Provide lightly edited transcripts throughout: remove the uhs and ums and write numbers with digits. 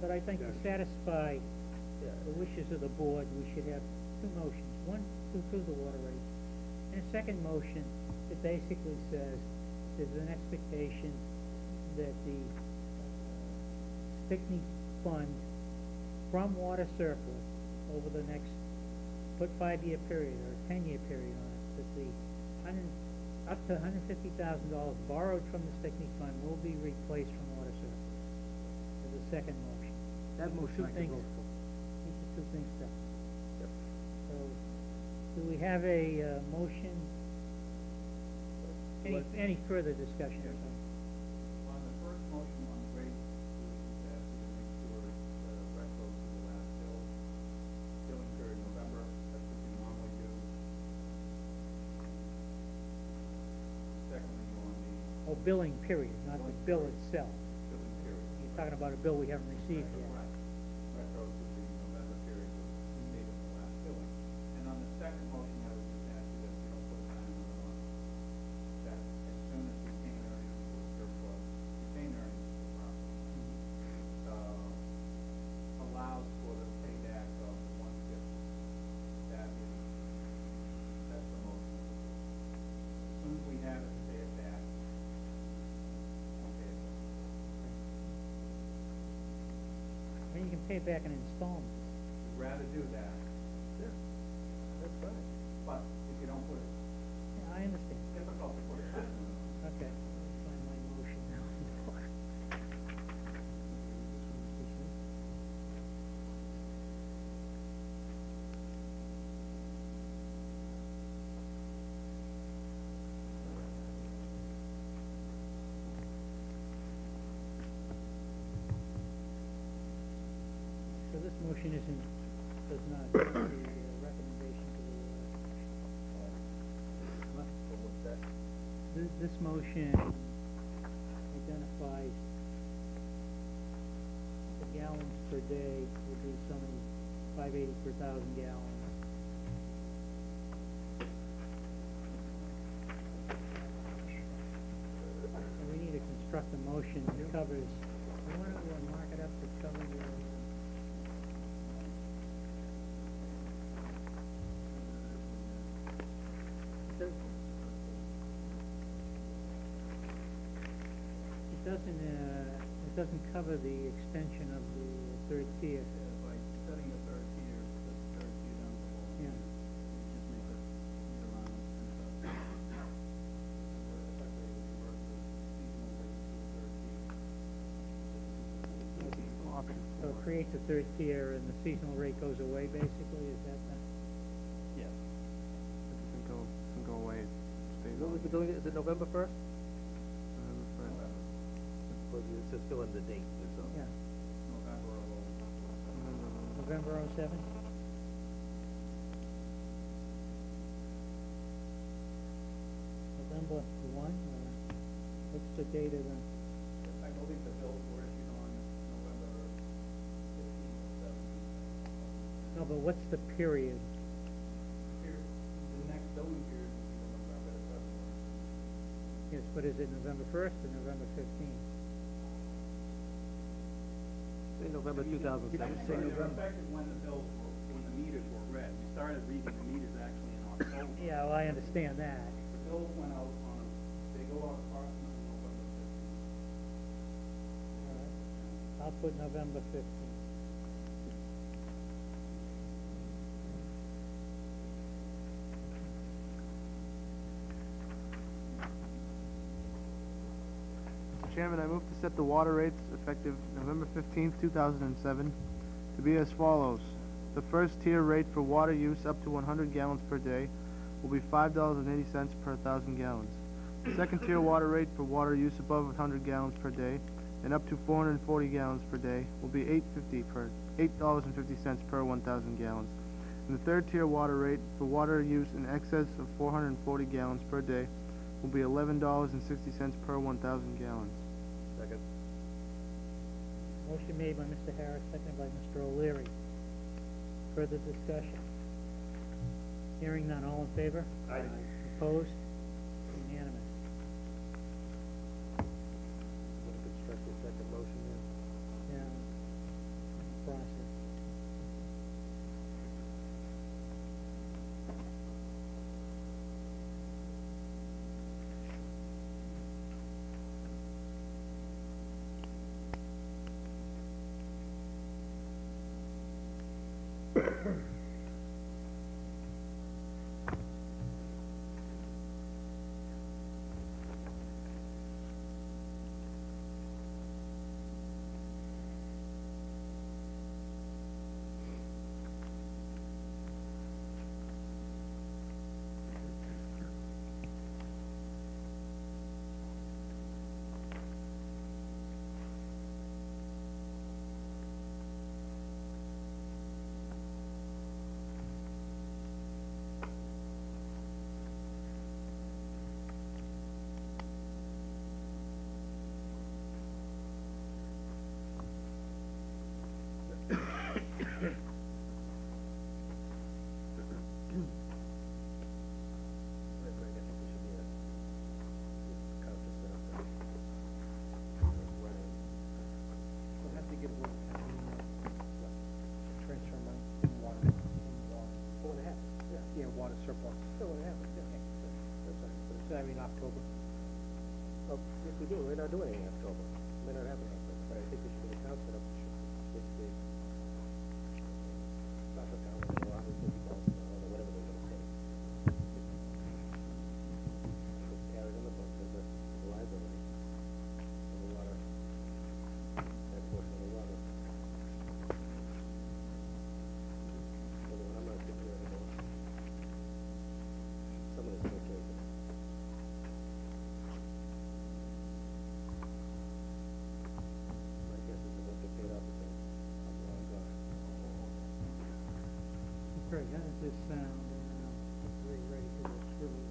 but I think to satisfy the wishes of the board, we should have two motions. One to approve the water rates, and a second motion that basically says there's an expectation that the Stickney fund from water surplus over the next, put 5-year period or 10-year period on it, that the up to $150,000 borrowed from the Stickney fund will be replaced from water surplus. As a second motion. That motion I can vote for. These are two things done. Yep. So, do we have a motion? Any further discussion? Yes. On the first motion on the rates, we asked you to make sure the retro to the last billing period, November, that's what we normally do. Secondly, on the Billing period, not the bill itself. billing period. You're talking about a bill we haven't received yet. Right. Retro to the November period was the date of the last billing. And on the second motion, I would just ask you to, put a time on that as soon as retained earnings or surplus, retained earnings of the property, allows for the payback of the 150. That's the motion. As soon as we have it, pay it back. Okay. And you can pay it back in installments. We'd rather do that. Yeah, that's fine. But if you don't put it, Yeah, I understand. it's difficult to put it in. Okay. Find my motion now. So this motion does not give the recommendation to What's that? this motion identifies the gallons per day would be something 580 per 1,000 gallons. So we need to construct a motion that covers, you want to mark it up to cover your it doesn't cover the extension of the third tier. By setting the third tier, put the third tier down the wall. Yeah. Just make it year round and stuff. So it creates a third tier and the seasonal rate goes away basically, is that the? Yes. It doesn't go away, it stays When on. was the billing, is it November 1st? November 1st. Well, it says fill in the date, so. Yeah, November November 07? November 1, what's the date of the? I believe the bills were issued on November 15th or 17th. No, but what's the period? The next billing period will be November to February. Yes, but is it November 1st or November 15th? Say November You 2007. can say they're effective when the bills were, when the meters were read. We started reading the meters actually in October. Yeah, well, I understand that. The bills went out on, they go out approximately November 15th. All right. I'll put November 15th. Mr. Chairman, I move to set the water rates effective November 15th, 2007 to be as follows. The first tier rate for water use up to 100 gallons per day will be $5.80 per 1,000 gallons. The second tier water rate for water use above 100 gallons per day and up to 440 gallons per day will be $8.50 per 1,000 gallons. And the third tier water rate for water use in excess of 440 gallons per day will be $11.60 per 1,000 gallons. Second. Motion made by Mr. Harris, seconded by Mr. O'Leary. Further discussion? Hearing none, all in favor? Aye. Opposed? Unanimous. Want to construct a second motion there? Yeah. We'll have to get one, transfer money from water, Four and a half. yeah, water surplus. Four and a half, yeah. That's right. But So, I mean, October. well, if we do, we're not doing anything in October. May not happen in October, but I think we should get accounts set up, basically. Not the town, $150,000 or whatever they're gonna say. Just carry it in the book as a liability. For the water, that portion of the water. I'm not sitting here anymore. Some of this is okay, but. My guess is it won't get paid off until I'm long gone. Okay, how does this sound? We're ready to go through.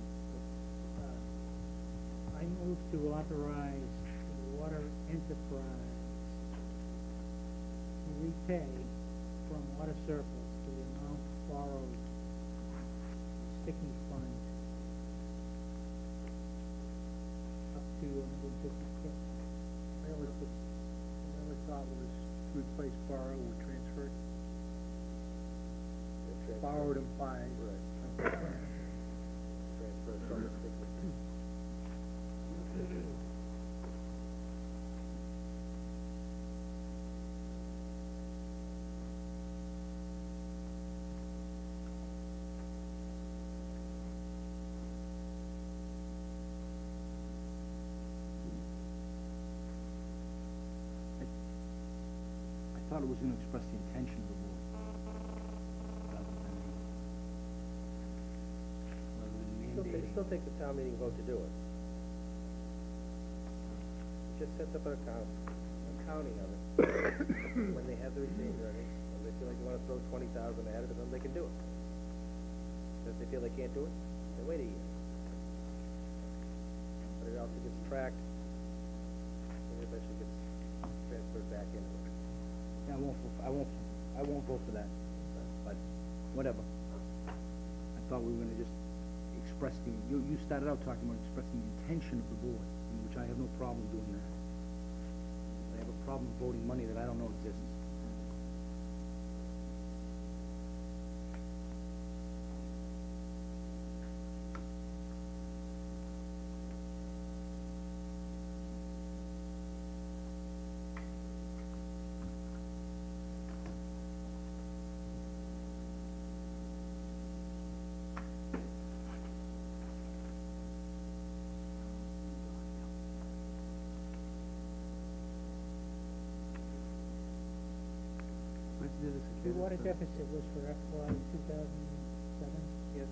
I move to authorize the water enterprise to repay from water surplus to the amount borrowed sticky fund up to $150,000. I always thought was to replace borrow with transfer. Borrowed implies. Right. Transfer from the sticky. I thought it was gonna express the intention of the board. Rather than mandating. Still take the town meeting vote to do it. Just sets up an account, accounting of it. When they have the retained earnings, and they feel like they wanna throw 20,000 at it, then they can do it. If they feel they can't do it, they wait a year. But it also gets tracked, and eventually gets transferred back into it. Yeah, I won't vote for that, but whatever. I thought we were gonna just express you started out talking about expressing the intention of the board, in which I have no problem doing that. I have a problem voting money that I don't know exists. Let's do this The again. water deficit was for FY 2007? Yes.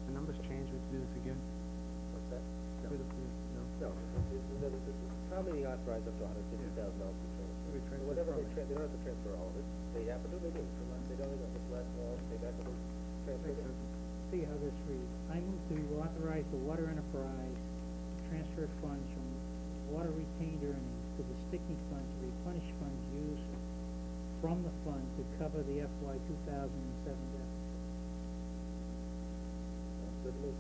The numbers changed, we have to do this again? What's that? No. No, the town meeting authorized up to $150,000 to transfer. We transfer Whatever from they don't have to transfer all of it. They happen to, they do. They don't, if it's less, well, they back to the transfer. Makes sense. See how this reads. I move to authorize the water enterprise to transfer funds from water retained earnings to the sticky fund to replenish funds used from the fund to cover the FY 2007 deficit. Sounds good to me.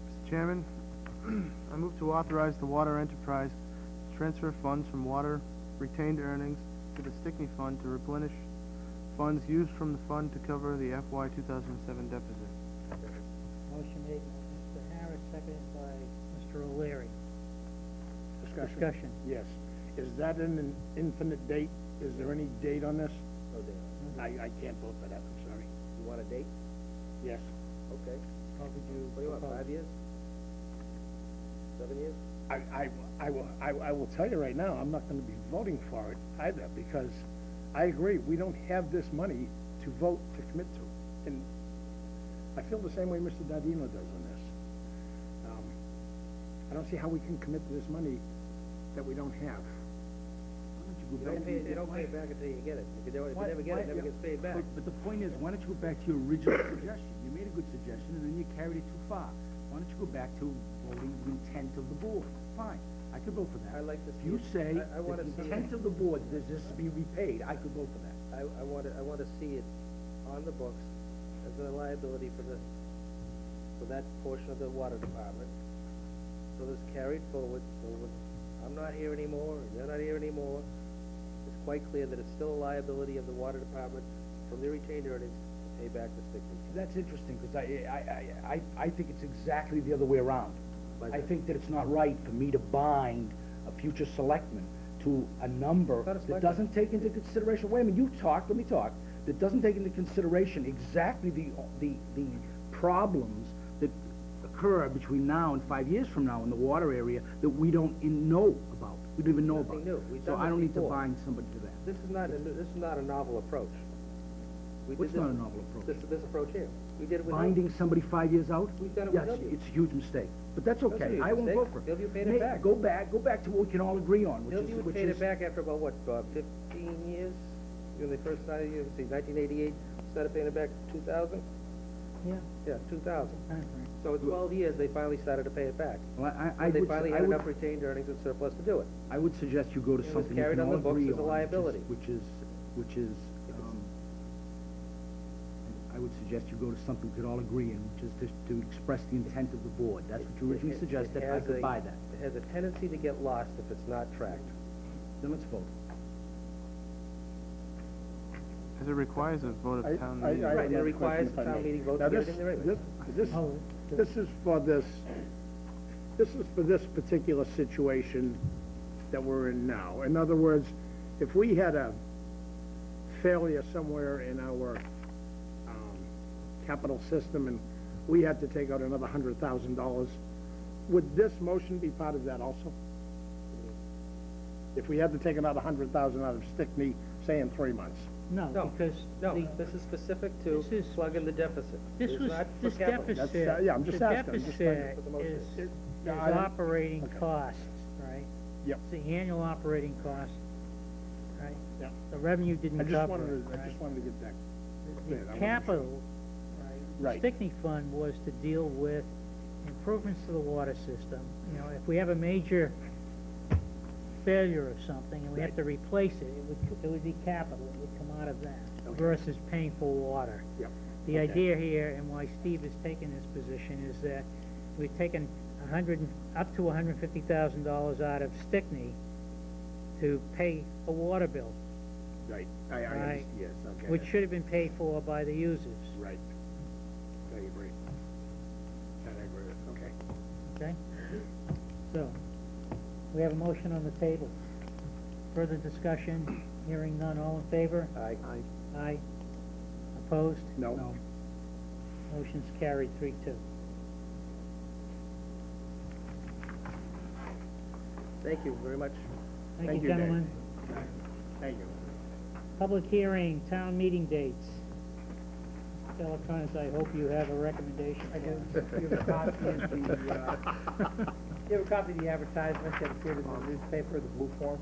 Mr. Chairman, I move to authorize the water enterprise to transfer funds from water retained earnings to the sticky fund to replenish funds used from the fund to cover the FY 2007 deficit. Motion made by Mr. Harris, seconded by Mr. O'Leary. Discussion. Yes. Is that an infinite date? Is there any date on this? No date. I can't vote for that, I'm sorry. You want a date? Yes. Okay. What would you What do you want, propose? 5 years? 7 years? I will tell you right now, I'm not gonna be voting for it either, because I agree, we don't have this money to vote to commit to. And I feel the same way Mr. Dadino does on this. I don't see how we can commit to this money that we don't have. You don't pay it back until you get it. If you never get it, it never gets paid back. But the point is, why don't you go back to your original suggestion? You made a good suggestion, and then you carried it too far. Why don't you go back to voting the intent of the board? Fine, I could vote for that. I like to If see you it. say I that wanna the see it. intent of the board is this to be repaid, I could vote for that. I want to see it on the books as a liability for that portion of the water department. So this carried forward, so when I'm not here anymore, and you're not here anymore, it's quite clear that it's still a liability of the water department from their retained earnings to pay back the stickers. That's interesting, because I think it's exactly the other way around. Why is I that? think that it's not right for me to bind a future selectman to a number It's not a that selectman. doesn't take into consideration, wait a minute, you talk, let me talk, that doesn't take into consideration exactly the problems that occur between now and 5 years from now in the water area that we don't know about. We don't even know about. Nothing new. We've So done I this don't need to before. bind somebody to that. This is not a novel approach. We did What's this- not a novel approach? This approach here. We did it with. Binding somebody 5 years out? We've done it with Yes, W. it's a huge mistake, but that's Doesn't okay, mean I it's a won't mistake. vote for it. Hillview paid it back. Go back to what we can all agree on, which Hillview is, paid it back after about, what, 15 years? When they first started, let's see, 1988, started paying it back 2000? Yeah, Yeah, 2000. timeframe. So in 12 years, they finally started to pay it back. Well, I They would, finally I had would, enough retained earnings and surplus to do it. I would suggest you go to It was something you carried can on the all books agree as a on, liability. which is, I would suggest you go to something we could all agree in, which is to express the intent of the board. That's what you originally suggested, I has could buy that. It has a tendency to get lost if it's not tracked. Then let's vote. As it requires a vote of town meeting. Right, have it a requires question, if I town may. meeting vote Now, to get it in there anyway. Oh, This is for this particular situation that we're in now. In other words, if we had a failure somewhere in our, capital system and we had to take out another $100,000, would this motion be part of that also? If we had to take another $100,000 out of Stickney, say in 3 months? no, No, because No, the, this is specific to This is- plugging the deficit. this It's was, not for this capital. deficit, That's, yeah, I'm just the asking, I'm just trying to deficit put the motion is, in. is Yeah, I don't- operating okay. costs, right? Yep. It's the annual operating cost, right? Yeah. The revenue didn't I cover just it, wanted right? to get that. The clear. I wasn't capital, right, Right. the Stickney Fund was to deal with improvements to the water system. You know, if we have a major failure of something and we have Right. to replace it, it would be capital, it would come out of that Okay. versus paying for water. Yep. The Okay. idea here, and why Steve has taken this position, is that we've taken up to $150,000 out of Stickney to pay a water bill, Right, I Right. understand, yes, okay. which should have been paid for by the users, Right. I agree. That I agree with, okay. okay? So, we have a motion on the table. Further discussion, hearing none, all in favor? Aye. Aye. Opposed? No. Motion's carried 3-2. Thank you very much. Thank Thank you, you, Dave. gentlemen. Thank you. Public hearing, town meeting dates. Mr. Electronics, I hope you have a recommendation. I do. You have a copy of the, you have a copy of the advertisement that appeared in the newspaper, the blue form?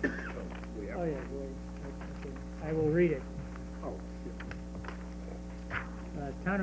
Oh, yeah, wait. Okay. I will read it. Oh, Town of